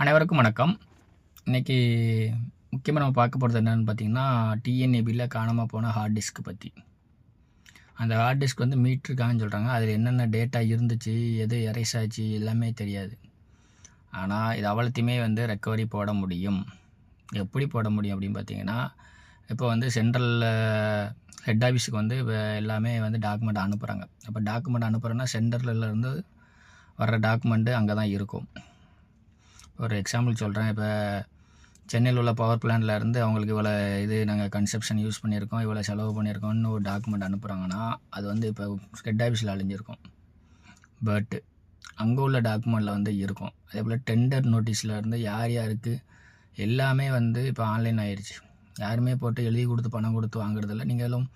அனைவருக்கும் வணக்கம். இன்றைக்கி முக்கியமாக நம்ம பார்க்க போகிறது என்னென்னு பார்த்திங்கன்னா, டிஎன்ஏபியில் காணாமல் போன ஹார்ட் டிஸ்க் பற்றி. அந்த ஹார்ட் டிஸ்க் வந்து மீட்டிருக்காங்கன்னு சொல்கிறாங்க. அதில் என்னென்ன டேட்டா இருந்துச்சு, எது எரேஸ் ஆச்சு எல்லாமே தெரியாது. ஆனால் இது அவ்வளோத்தையுமே வந்து ரெக்கவரி போட முடியும். எப்படி போட முடியும் அப்படின்னு பார்த்திங்கன்னா, இப்போ வந்து சென்ட்ரல் ஹெட் ஆஃபீஸுக்கு வந்து இப்போ எல்லாமே வந்து டாக்குமெண்ட் அனுப்புகிறாங்க. அப்போ டாக்குமெண்ட் அனுப்புகிறோன்னா சென்டர்லேருந்து வர்ற டாக்குமெண்ட்டு அங்கே தான் இருக்கும். ஒரு எக்ஸாம்பிள் சொல்கிறேன். இப்போ சென்னையில் உள்ள பவர் பிளான்ட்டில் இருந்து அவங்களுக்கு இவ்வளோ இது நாங்கள் கன்செப்ஷன் யூஸ் பண்ணியிருக்கோம், இவ்வளோ செலவு பண்ணியிருக்கோம்னு ஒரு டாக்குமெண்ட் அனுப்புகிறாங்கன்னா அது வந்து இப்போ ஹெட் ஆஃபீஸில் அழிஞ்சிருக்கும். பட் அங்கே உள்ள டாக்குமெண்ட்டில் வந்து இருக்கும். அதே போல் டெண்டர் நோட்டீஸில் இருந்து யார் யாருக்கு எல்லாமே வந்து இப்போ ஆன்லைன் ஆகிடுச்சு. யாருமே போட்டு எழுதி கொடுத்து பணம் கொடுத்து வாங்குறதில்ல. நீங்களும்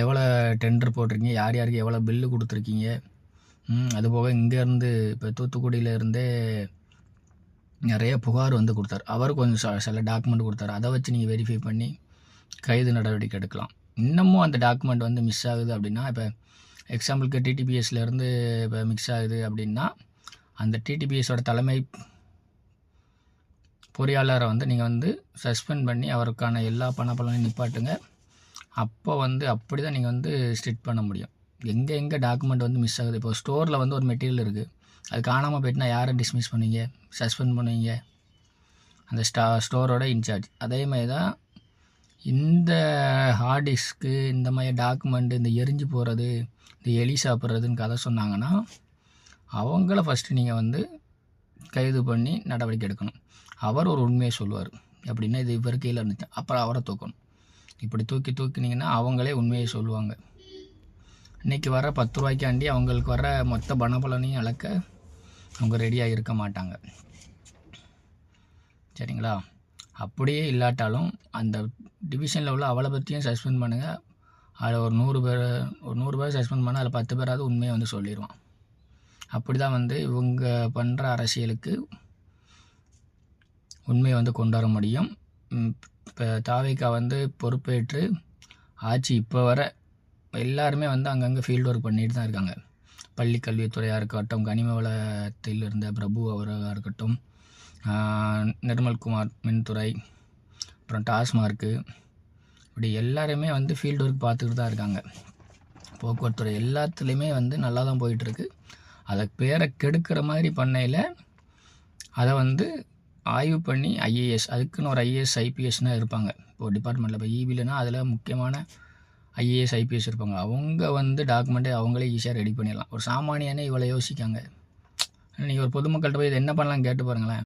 எவ்வளோ டெண்டர் போட்டிருக்கீங்க, யார் யாருக்கு எவ்வளோ பில்லு கொடுத்துருக்கீங்க, அதுபோக இங்கேருந்து இப்போ தூத்துக்குடியிலேருந்தே நிறைய புகார் வந்து கொடுத்தார். அவர் கொஞ்சம் சில டாக்குமெண்ட் கொடுத்தாரு. அதை வச்சு நீங்கள் வெரிஃபை பண்ணி கைது நடவடிக்கை எடுக்கலாம். இன்னமும் அந்த டாக்குமெண்ட் வந்து மிஸ் ஆகுது அப்படின்னா, இப்போ எக்ஸாம்பிளுக்கு டிடிபிஎஸ்லேருந்து இப்போ மிஸ் ஆகுது அப்படின்னா, அந்த டிடிபிஎஸோட தலைமை பொறியாளரை வந்து நீங்கள் வந்து சஸ்பெண்ட் பண்ணி அவருக்கான எல்லா பணப்பலனையும் நிப்பாட்டுங்க. அப்போ வந்து அப்படி தான் நீங்கள் வந்து ஸ்ட்ரிக்ட் பண்ண முடியும். எங்கே டாக்குமெண்ட் வந்து மிஸ் ஆகுது. இப்போ ஸ்டோரில் வந்து ஒரு மெட்டீரியல் இருக்குது, அது காணாமல் போயிட்டுனா யாரை டிஸ்மிஸ் பண்ணுவீங்க, சஸ்பெண்ட் பண்ணுவீங்க? அந்த ஸ்டோரோட இன்சார்ஜ். அதே மாதிரி தான் இந்த ஹார்ட் டிஸ்க்கு, இந்த மாதிரி டாக்குமெண்ட்டு, இந்த எரிஞ்சு போகிறது, இந்த எலி சாப்பிட்றதுன்னு கதை சொன்னாங்கன்னா அவங்கள ஃபஸ்ட்டு நீங்கள் வந்து கைது பண்ணி நடவடிக்கை எடுக்கணும். அவர் ஒரு உண்மையை சொல்லுவார். அப்படின்னா இது இவர் கீழே இருந்துச்சு, அப்புறம் அவரை தூக்கணும். இப்படி தூக்கினீங்கன்னா அவங்களே உண்மையை சொல்லுவாங்க. இன்றைக்கி வர 10 ரூபாய்க்காண்டி அவங்களுக்கு வர மொத்த பணபலனையும் அளக்க அவங்க ரெடியாக இருக்க மாட்டாங்க. சரிங்களா? அப்படியே இல்லாட்டாலும் அந்த டிவிஷனில் உள்ள அவளை பற்றியும் சஸ்பெண்ட் பண்ணுங்கள். அதில் ஒரு 100 பேர் சஸ்பெண்ட் பண்ணால் அதில் 10 பேராவது உண்மையை வந்து சொல்லிடுவான். அப்படி தான் வந்து இவங்க பண்ணுற அரசியலுக்கு உண்மையை வந்து கொண்டு வர முடியும். இப்போ தாவேகா வந்து பொறுப்பேற்று ஆட்சி இப்போ வர எல்லாருமே வந்து அங்கங்கே ஃபீல்டு ஒர்க் பண்ணிட்டு தான் இருக்காங்க. பள்ளி கல்வித்துறையாக இருக்கட்டும், கனிம வளத்தில் இருந்த பிரபு அவராக இருக்கட்டும், நிர்மல்குமார் மின்துறை, அப்புறம் டாஸ்மார்க்கு, இப்படி எல்லாருமே வந்து ஃபீல்டு ஒர்க் பார்த்துக்கிட்டு தான் இருக்காங்க. போக்குவரத்துறை எல்லாத்துலேயுமே வந்து நல்லா தான் போயிட்டுருக்கு. அதை பேரை கெடுக்கிற மாதிரி பண்ணையில் அதை வந்து ஆய்வு பண்ணி ஐஏஎஸ், அதுக்குன்னு ஒரு ஐஏஎஸ் ஐபிஎஸ்னால் இருப்பாங்க. இப்போது டிபார்ட்மெண்ட்டில் இப்போ ஈபிலனா அதில் முக்கியமான ஐஏஎஸ் ஐபிஎஸ் இருப்பாங்க. அவங்க வந்து டாக்குமெண்ட்டை அவங்களே ஈஸியாக ரெடி பண்ணிடலாம். ஒரு சாமானியனே இவ்வளோ யோசிக்காங்க. நீங்கள் ஒரு பொதுமக்கள்கிட்ட போய் இது என்ன பண்ணலாம் கேட்டு பாருங்களேன்.